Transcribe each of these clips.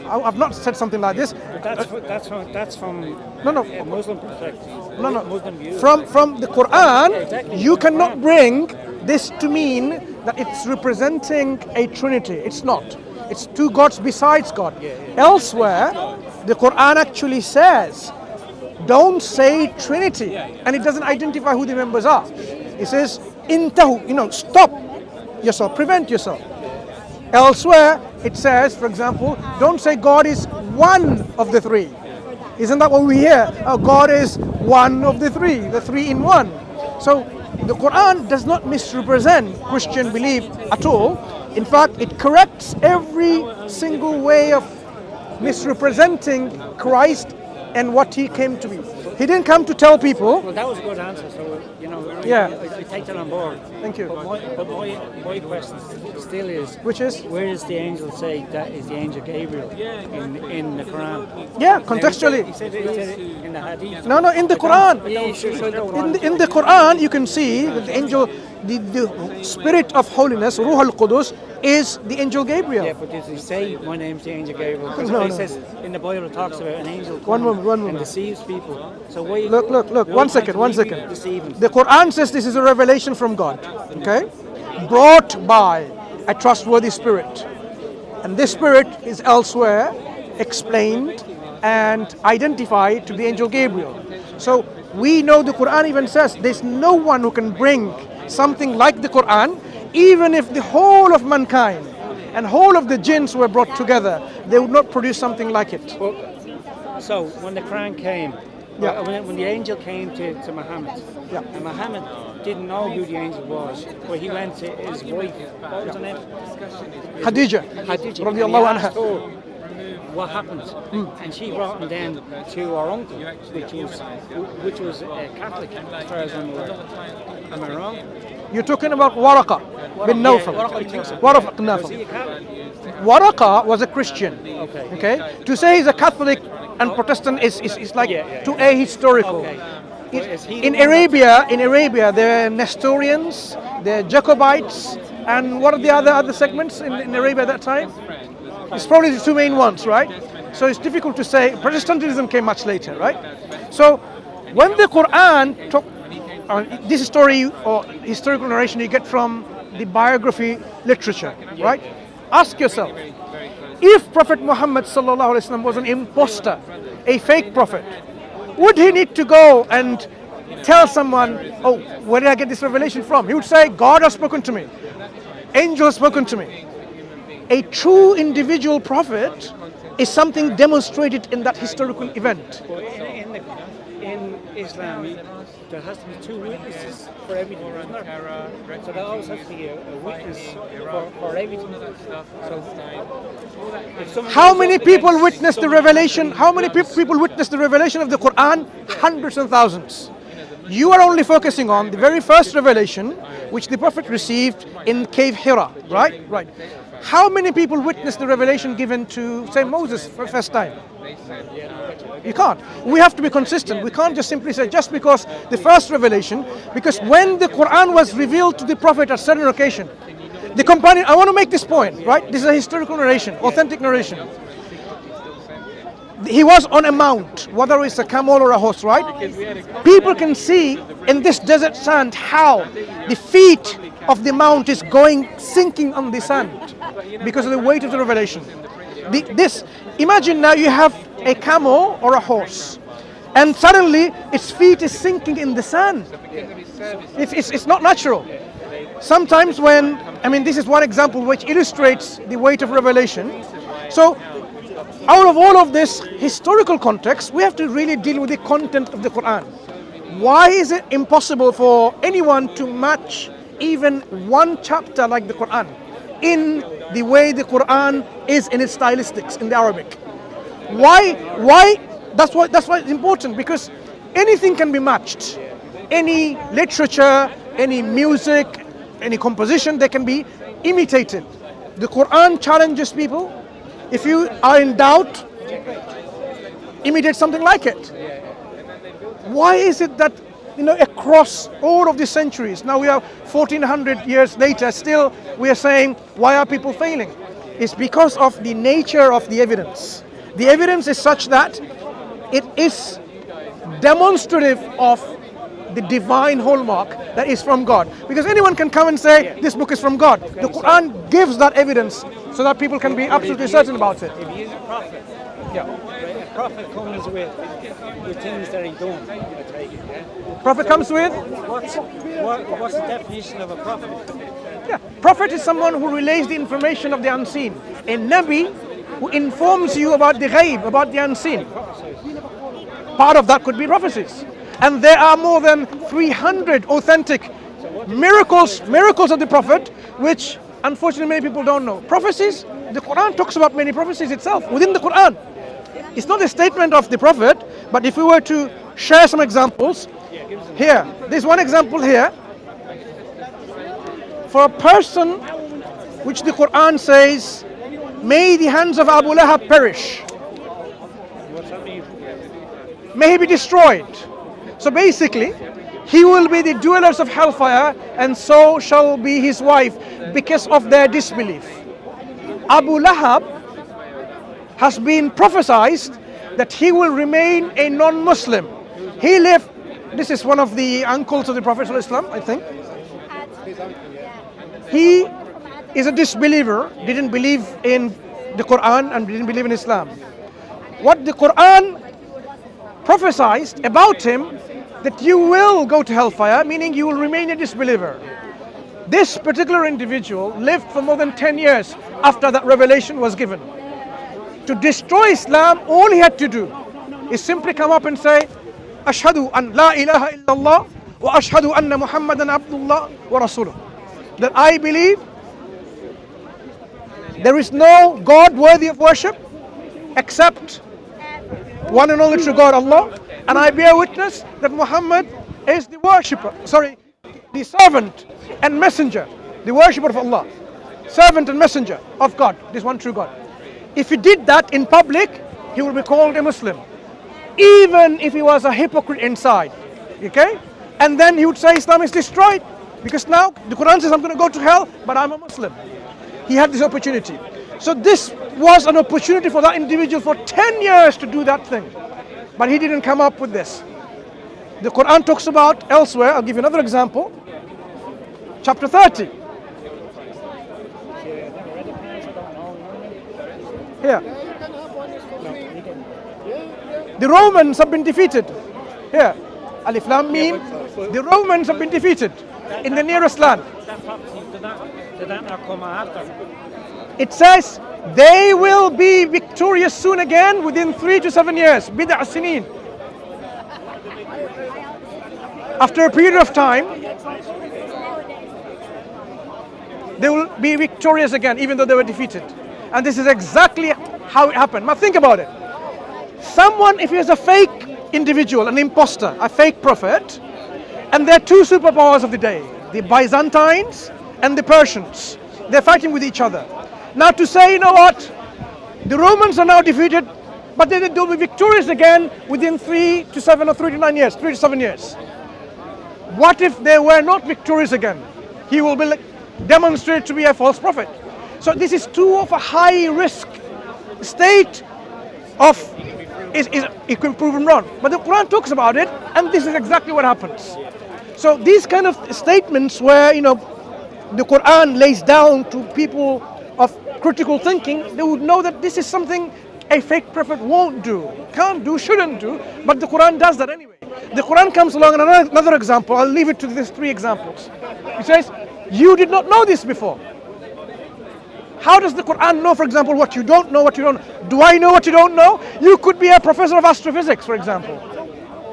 I've not said something like this. But that's from a Muslim perspective. No. Muslim view. From the Quran, Exactly. you cannot bring this to mean that it's representing a trinity. It's not. It's two gods besides God. Elsewhere, the Quran actually says, don't say trinity, and it doesn't identify who the members are. It says, intahu, stop yourself, prevent yourself. Elsewhere, it says, for example, don't say God is one of the three. Isn't that what we hear? Oh, God is one of the three in one. So the Quran does not misrepresent Christian belief at all. In fact, it corrects every single way of misrepresenting Christ and what he came to be. He didn't come to tell people. Well, that was a good answer. So Yeah. I take that on board. Thank you. But my question still is, Which is? where does the angel say that is the angel Gabriel in the Quran? Yeah, contextually. He said it in the Hadith. No, in the Quran. Yeah, In the Quran, you can see that the angel, the spirit of holiness, Ruh al-Qudus, is the angel Gabriel. Yeah, but does he say my name's the angel Gabriel? Because No, he no. says in the Bible it talks about an angel One moment. and deceives people. So why? Look. why One can't second. we be deceiving? The Quran says this is a revelation from God. Okay, brought by a trustworthy spirit, and this spirit is elsewhere explained and identified to the angel Gabriel. So we know the Quran even says there's no one who can bring something like the Quran, even if the whole of mankind and whole of the jinns were brought together, they would not produce something like it. So when the Quran came, Yeah. when the angel came to Muhammad, Yeah. and Muhammad didn't know who the angel was, but he went to his wife, what was her name? Khadija, Hadija, radiallahu and he asked anha. her what happened, and she brought him then to her uncle, which was a Catholic, as far as I'm aware. Am I wrong? You're talking about Waraqa bin Nawfal. Waraqa bin Nawfal. Waraqa bin Was Nawfal. he a Catholic? Waraqa was a Christian. Okay. To say he's a Catholic and Protestant is like too ahistorical. Okay. Well, is he In the one Arabia, there are Nestorians, there are Jacobites, and what are the other segments in Arabia at that time? It's probably the two main ones, right? So it's difficult to say. Protestantism came much later, right? So when the Quran took this story or historical narration you get from the biography literature, right? Ask yourself, if Prophet Muhammad sallallahu alaihi wasallam was an imposter, a fake prophet, would he need to go and tell someone, oh, where did I get this revelation from? He would say, God has spoken to me, angel has spoken to me. A true individual prophet is something demonstrated in that historical event. in Islam, there has to be two witnesses for everything, isn't there? So there always has to be a witness for everything. So if someone How goes many up people against witnessed the someone- revelation? How many people witnessed the revelation of the Quran? Hundreds and thousands. You are only focusing on the very first revelation which the Prophet received in Cave Hira, right? Right. How many people witnessed the revelation given to, say, Moses for the first time? You can't. We have to be consistent. We can't just simply say just because the first revelation, because when the Quran was revealed to the Prophet at certain occasion, the companion, I want to make this point, right? This is a historical narration, authentic narration. He was on a mount, whether it's a camel or a horse, right? People can see in this desert sand how the feet of the mount is sinking on the sand because of the weight of the revelation. Imagine now you have a camel or a horse, and suddenly its feet is sinking in the sand. It's not natural. Sometimes this is one example which illustrates the weight of revelation. So, out of all of this historical context, we have to really deal with the content of the Quran. Why is it impossible for anyone to match even one chapter like the Quran in the way the Quran is in its stylistics in the Arabic? Why? That's why it's important, because anything can be matched. Any literature, any music, any composition, they can be imitated. The Quran challenges people. If you are in doubt, imitate something like it. Why is it that across all of the centuries, now we are 1400 years later, still we are saying, why are people failing? is because of the nature of the evidence. The evidence is such that it is demonstrative of the divine hallmark that is from God. Because anyone can come and say, this book is from God. The Quran gives that evidence so that people can be absolutely certain about it. If he is a prophet, Yeah. a prophet comes with things that he don't, I take it, yeah? Prophet comes with? What's the definition of a prophet? Yeah. Prophet is someone who relays the information of the unseen. A Nabi who informs you about the ghaib, about the unseen. Part of that could be prophecies. And there are more than 300 authentic miracles of the Prophet, which unfortunately many people don't know. Prophecies, the Quran talks about many prophecies itself within the Quran. It's not a statement of the Prophet, but if we were to share some examples, here, there's one example here. For a person which the Quran says, may the hands of Abu Lahab perish. What's that mean? May he be destroyed. So basically, he will be the dwellers of hellfire, and so shall be his wife because of their disbelief. Abu Lahab has been prophesied that he will remain a non-Muslim. He lived, this is one of the uncles of the Prophet ﷺ, I think. He is a disbeliever, didn't believe in the Quran and didn't believe in Islam. What the Quran prophesied about him, that you will go to hellfire, meaning you will remain a disbeliever. This particular individual lived for more than 10 years after that revelation was given. To destroy Islam, all he had to do is simply come up and say, Ashhadu an la ilaha illallah wa ashhadu anna Muhammadan abdullah wa rasuluh. That I believe there is no God worthy of worship except one and only true God, Allah, and I bear witness that Muhammad is the the servant and messenger, the worshipper of Allah, servant and messenger of God, this one true God. If he did that in public, he will be called a Muslim, even if he was a hypocrite inside. Okay? And then he would say Islam is destroyed, because now the Quran says I'm going to go to hell, but I'm a Muslim. He had this opportunity. So this was an opportunity for that individual for 10 years to do that thing. But he didn't come up with this. The Quran talks about elsewhere, I'll give you another example. Chapter 30. Here. The Romans have been defeated. Here. Alif Lam Mim. The Romans have been defeated in the nearest land. That prophecy, did that not come after? It says they will be victorious soon again within 3 to 7 years. Bid'a Sinin. After a period of time, they will be victorious again, even though they were defeated. And this is exactly how it happened. Now think about it. Someone, if he is a fake individual, an imposter, a fake prophet, and there are two superpowers of the day, the Byzantines and the Persians. They're fighting with each other. Now to say, you know what, the Romans are now defeated, but they'll be victorious again within 3 to 7 or 3 to 9 years, 3 to 7 years. What if they were not victorious again? He will be demonstrated to be a false prophet. So this is too of a high risk state of, it can prove him wrong. But the Quran talks about it, and this is exactly what happens. So these kind of statements where, the Quran lays down to people of critical thinking, they would know that this is something a fake prophet won't do, can't do, shouldn't do, but the Quran does that anyway. The Quran comes along, and another example, I'll leave it to these 3 examples. It says, you did not know this before. How does the Quran know, for example, what you don't know, Do I know what you don't know? You could be a professor of astrophysics, for example.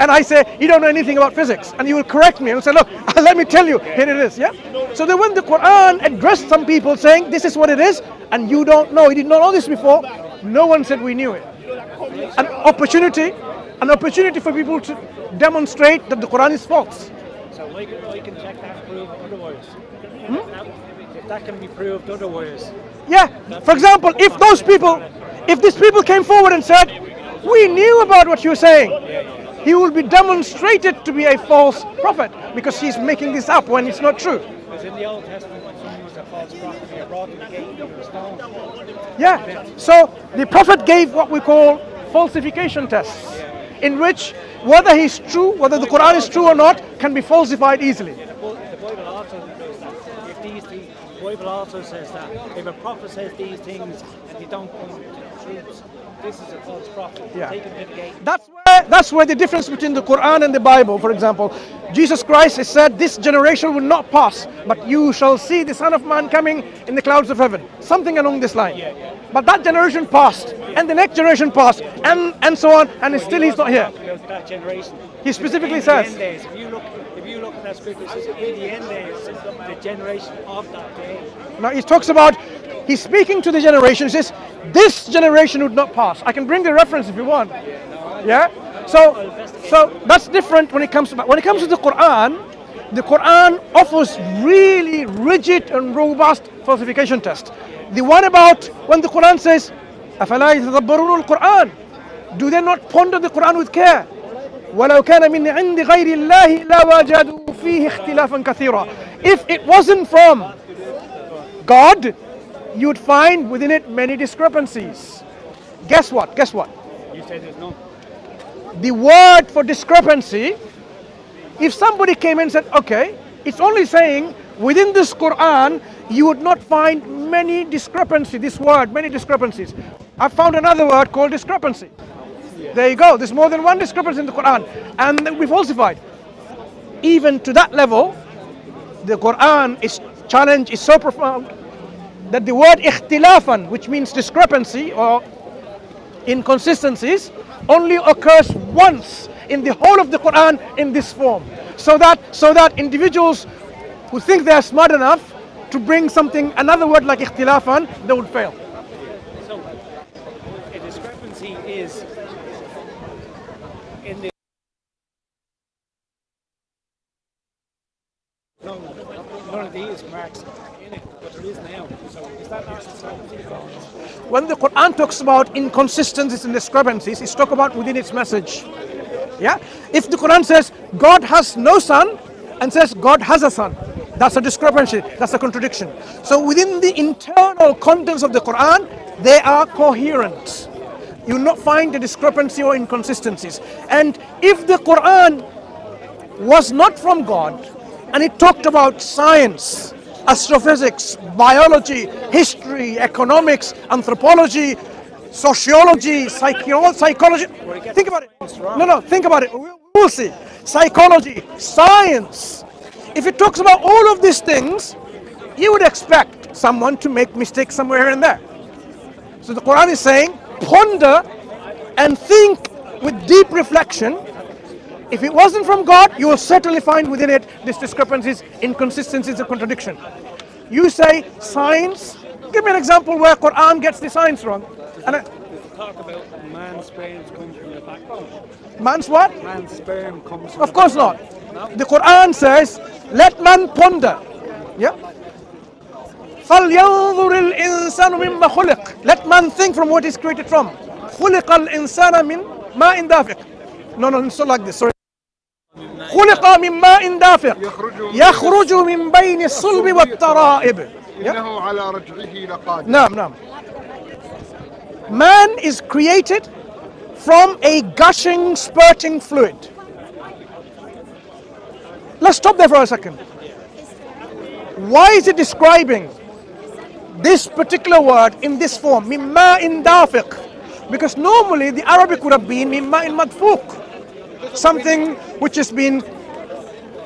And I say, you don't know anything about physics. And you will correct me and say, look, let me tell you, here it is, yeah? So then when the Quran addressed some people saying, this is what it is, and you don't know, you did not know this before, no one said we knew it. An opportunity for people to demonstrate that the Quran is false. So we can check that proof otherwise. If that can be proved otherwise. Yeah, for example, if these people came forward and said, we knew about what you're saying, he will be demonstrated to be a false prophet because he's making this up when it's not true. Because in the Old Testament, when someone was a false prophet here, brought to the gate of the stone. Yeah. So the Prophet gave what we call falsification tests, in which whether he's true, whether the Quran is true or not, can be falsified easily. The Bible also does that. If these things, the Bible also says that if a prophet says these things and they don't come to truth, this is a false prophet. Yeah. Take him to the gate. That's where the difference between the Quran and the Bible, for example, Jesus Christ has said, this generation will not pass, but you shall see the Son of Man coming in the clouds of heaven. Something along this line. But that generation passed, and the next generation passed, and so on, and still he's not here. About that generation. He specifically In the end says, days, if you look at that scripture, it says in the end days, the generation of that day. now he talks about, he's speaking to the generation, he says, this generation would not pass. I can bring the reference if you want. Yeah? So that's different when it comes to the Quran offers really rigid and robust falsification tests. The one about when the Quran says, أَفَلَا يَتَدَبَّرُونَ الْقُرْآنَ, do they not ponder the Quran with care? وَلَوْ كَانَ مِنْ عِنْدِ غَيْرِ اللَّهِ لَوَجَدُوا فِيهِ اخْتِلَافًا كَثِيرًا. If it wasn't from God, you'd find within it many discrepancies. Guess what? You say there's none. The word for discrepancy, if somebody came and said, okay, it's only saying within this Quran you would not find many discrepancies, this word, many discrepancies. I found another word called discrepancy. There you go, there's more than one discrepancy in the Quran, and we falsified. Even to that level, the Quran is challenge is so profound that the word ikhtilafan, which means discrepancy or inconsistencies, only occurs once in the whole of the Quran in this form, so that individuals who think they are smart enough to bring another word like ikhtilafan, they would fail. So a discrepancy is in the none of these marks in it, but there is now. So is that not discrepancy? When the Quran talks about inconsistencies and discrepancies, it's talk about within its message. Yeah? If the Quran says God has no son and says God has a son, that's a discrepancy, that's a contradiction. So within the internal contents of the Quran, they are coherent. You will not find a discrepancy or inconsistencies. And if the Quran was not from God and it talked about science, astrophysics, biology, history, economics, anthropology, sociology, psychology. Think about it. No, think about it. We'll see. Psychology, science. If it talks about all of these things, you would expect someone to make mistakes somewhere here and there. So the Quran is saying, ponder and think with deep reflection. If it wasn't from God, you will certainly find within it these discrepancies, inconsistencies, and contradiction. You say science. Give me an example where Quran gets the science wrong. And Talk about man's sperm comes from the backbone. man's what? Man's sperm comes from Of course not. The Quran says, let man ponder. Yeah. فَلْيَنظُرِ الْإِنسَانُ مِمَّا خُلِقَ. Let man think from what is created from. خُلِقَ الْإِنسَانَ مِنْ مَاءٍ دَافِقٍ. No, it's not like this. Sorry. خُلِقَ مِنْ مَاءٍ دَافِقٍ يَخْرُجُ مِنْ بَيْنِ الصُّلْبِ وَالتَّرَائِبِ. إنه على رجعه لقادر. No. Man is created from a gushing, spurting fluid. Let's stop there for a second. Why is it describing this particular word in this form, mimma in dafiq? Because normally the Arabic would have been mimma in madfuq, something which has been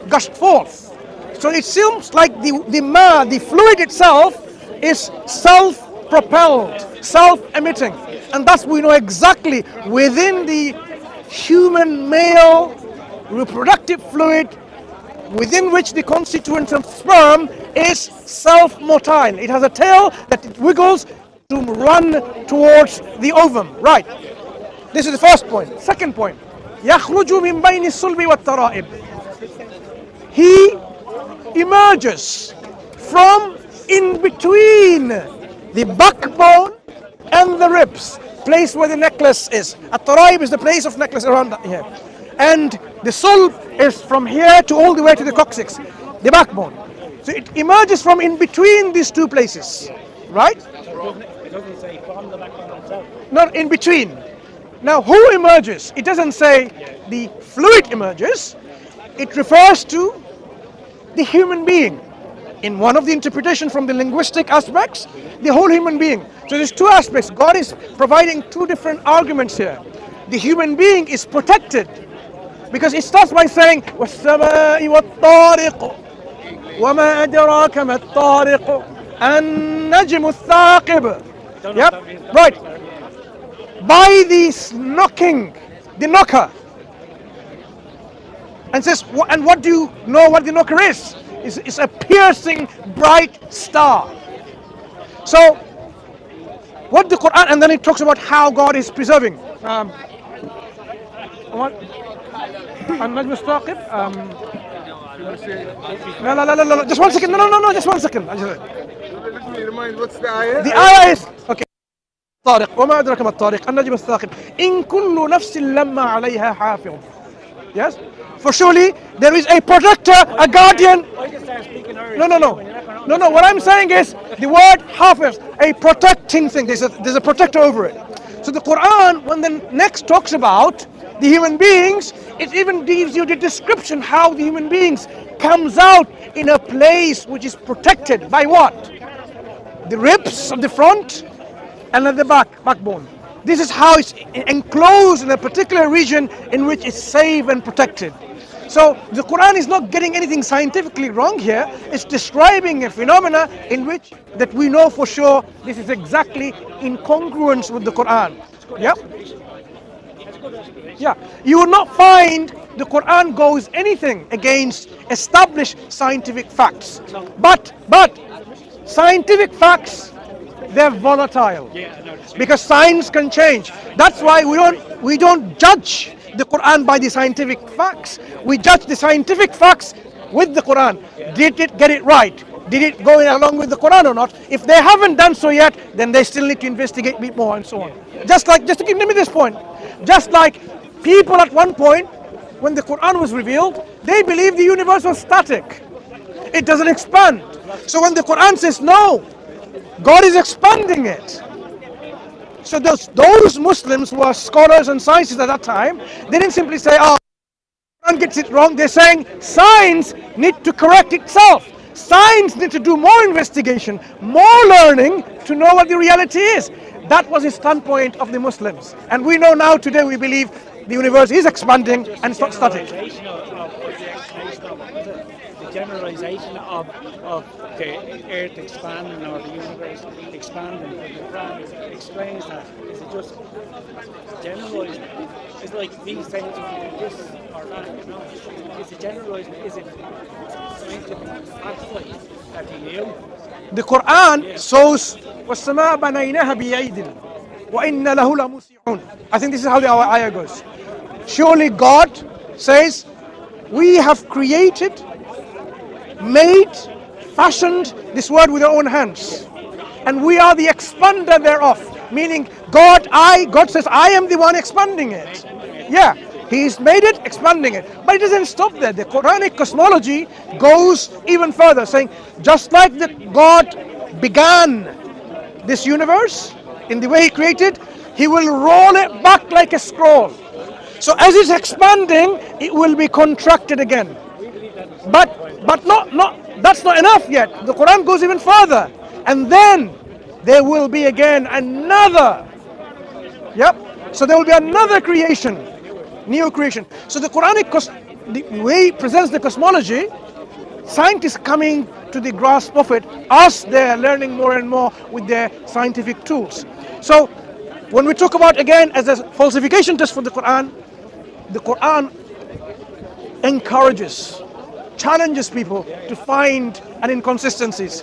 gushed forth. So it seems like the fluid itself is self-propelled, self-emitting. And thus we know exactly within the human male reproductive fluid, within which the constituents of sperm is self-motile. It has a tail that it wiggles to run towards the ovum. Right. This is the first point. Second point. يَخْرُجُ مِنْ بَيْنِ الصُّلْبِ وَالتَّرَائِبِ. He emerges from in between the backbone and the ribs, place where the necklace is. At-taraib is the place of necklace around here. And the sulb is from here to all the way to the coccyx, the backbone. So it emerges from in between these two places, right? It doesn't say from the background itself. Not in between. Now, who emerges? It doesn't say the fluid emerges. It refers to the human being. In one of the interpretations from the linguistic aspects, the whole human being. So there's two aspects. God is providing two different arguments here. The human being is protected because it starts by saying وَالسَّمَاءِ وَالطَّارِقُ وَمَا أَدْرَاكَ مَا الطَّارِقُ النَّجْمُ الثَّاقِبُ. Yep, right. By this knocking, the knocker. And says, and what do you know what the knocker is? It's a piercing bright star. So what the Quran, and then it talks about how God is preserving. What? النجم الثاقب. No, just 1 second. No, just 1 second. Let me remind, what's the ayah? The ayah is okay. طارق وما أدرك ما الطارق النجم الثاقب إن كل نفس لما عليها حافظ. Yes? For surely there is a protector, a guardian. I just start speaking Irish. No. What I'm saying is the word hafiz, a protecting thing. There's a protector over it. So the Quran, when the next talks about the human beings, it even gives you the description how the human beings comes out in a place which is protected by what? The ribs of the front and at the backbone. This is how it's enclosed in a particular region in which it's safe and protected. So the Quran is not getting anything scientifically wrong here. It's describing a phenomena in which that we know for sure this is exactly in congruence with the Quran. Yep. Yeah. You will not find the Quran goes anything against established scientific facts. But scientific facts, they're volatile because science can change. That's why we don't judge the Quran by the scientific facts. We judge the scientific facts with the Quran. Did it get it right? Did it go along with the Quran or not? If they haven't done so yet, then they still need to investigate a bit more and so on. Just to give me this point, just like people at one point, when the Quran was revealed, they believed the universe was static. It doesn't expand. So when the Quran says no, God is expanding it. So those Muslims who are scholars and scientists at that time, they didn't simply say, oh, Quran gets it wrong. They're saying science needs to correct itself. Science needs to do more investigation, more learning to know what the reality is. That was the standpoint of the Muslims. And we know now today we believe the universe is expanding and it's not static. The generalization of the earth expanding or the universe expanding. The Quran explains that. Is it just generalized? It's like me saying this or that, you know. Is it generalized? Is it scientific facts that you knew? The Quran shows وَالسَّمَاءَ بَنَيْنَاهَا بِيَيْدٍ وَإِنَّ لَهُ لَمُوسِعُونَ. I think this is how the ayah goes. Surely God says, we have created, made, fashioned this world with our own hands. And we are the expander thereof. Meaning God says, I am the one expanding it. Yeah, He's made it, expanding it. But it doesn't stop there. The Quranic cosmology goes even further, saying, just like that God began this universe in the way He created, He will roll it back like a scroll. So as it's expanding, it will be contracted again. But not that's not enough yet. The Quran goes even further. And then there will be again another. Yep. So there will be another creation. New creation. So the Quranic, the way it presents the cosmology, scientists coming to the grasp of it as they're learning more and more with their scientific tools. So when we talk about again as a falsification test for the Quran encourages, challenges people to find an inconsistencies.